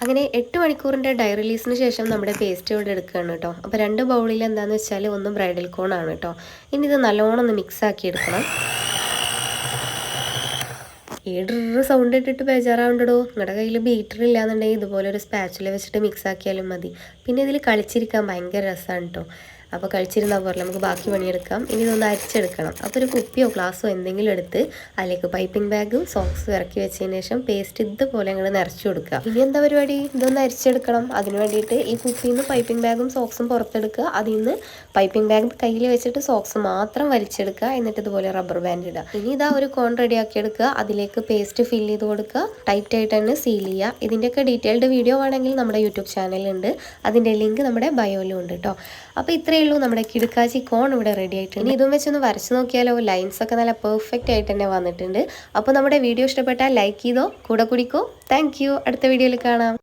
അങ്ങനെ 8 മണിക്കൂറിൻ്റെ ഡൈ റിലീസിന് ശേഷം നമ്മുടെ പേസ്റ്റ് ഇവിടെ എടുക്കുകയാണ് കേട്ടോ. അപ്പോൾ 2 ബൗളിൽ എന്താണെന്ന് വെച്ചാൽ ഒന്ന് ബ്രൈഡൽ കോൺ ആണ് കേട്ടോ. ഇനി ഇത് നല്ലോണം ഒന്ന് മിക്സ് ആക്കി എടുക്കണം. ഏതൊരു സൗണ്ട് ഇട്ടിട്ട് ബേജാറാവണ്ടോ. നിങ്ങളുടെ കയ്യിൽ ബീറ്റർ ഇല്ലാന്നുണ്ടെങ്കിൽ ഇതുപോലെ ഒരു സ്പാച്ചുല വെച്ചിട്ട് മിക്സ് ആക്കിയാലും മതി. പിന്നെ ഇതിൽ കളിച്ചിരിക്കാൻ ഭയങ്കര രസമാണ് കേട്ടോ. അപ്പോൾ കളിച്ചിരുന്നാൽ പോലെ നമുക്ക് ബാക്കി പണിയെടുക്കാം. ഇനി ഇതൊന്ന് അരിച്ചെടുക്കണം. അപ്പോൾ ഒരു കുപ്പിയോ ഗ്ലാസ്സോ എന്തെങ്കിലും എടുത്ത് അതിലേക്ക് പൈപ്പിംഗ് ബാഗും സോക്സും ഇറക്കി വെച്ചതിന് ശേഷം പേസ്റ്റ് ഇതുപോലെ അങ്ങോട്ട് നിറച്ച് കൊടുക്കുക. ഇനി എന്താ പരിപാടി, ഇതൊന്ന് അരിച്ചെടുക്കണം. അതിന് വേണ്ടിയിട്ട് ഈ കുപ്പിയിൽ നിന്ന് പൈപ്പിംഗ് ബാഗും സോക്സും പുറത്തെടുക്കുക. അതിൽ നിന്ന് പൈപ്പിംഗ് ബാഗ് കയ്യിൽ വെച്ചിട്ട് സോക്സ് മാത്രം വലിച്ചെടുക്കുക. എന്നിട്ട് ഇതുപോലെ റബ്ബർ ബാൻഡ് ഇടുക. ഇനി ഇതാ ഒരു കോൺ റെഡിയാക്കി എടുക്കുക. അതിലേക്ക് പേസ്റ്റ് ഫില്ല് ചെയ്ത് കൊടുക്കുക. ടൈറ്റായിട്ട് തന്നെ സീൽ ചെയ്യുക. ഇതിൻ്റെയൊക്കെ ഡീറ്റെയിൽഡ് വീഡിയോ ആണെങ്കിൽ നമ്മുടെ യൂട്യൂബ് ചാനലുണ്ട്. അതിൻ്റെ ലിങ്ക് നമ്മുടെ ബയോയിലും ഉണ്ട് കേട്ടോ. അപ്പോൾ ഇത്രയേ ഉള്ളൂ, നമ്മുടെ കിടുക്കാച്ചി കോൺ ഇവിടെ റെഡി ആയിട്ടുണ്ട്. ഇനി ഇതും വെച്ചൊന്ന് വരച്ച് നോക്കിയാലോ. ലൈൻസ് ഒക്കെ നല്ല പെർഫെക്റ്റ് ആയിട്ട് തന്നെ വന്നിട്ടുണ്ട്. അപ്പോൾ നമ്മുടെ വീഡിയോ ഇഷ്ടപ്പെട്ടാൽ ലൈക്ക് ചെയ്തോ, കൂടെ കുടിക്കോ. Thank you. അടുത്ത വീഡിയോയിൽ കാണാം.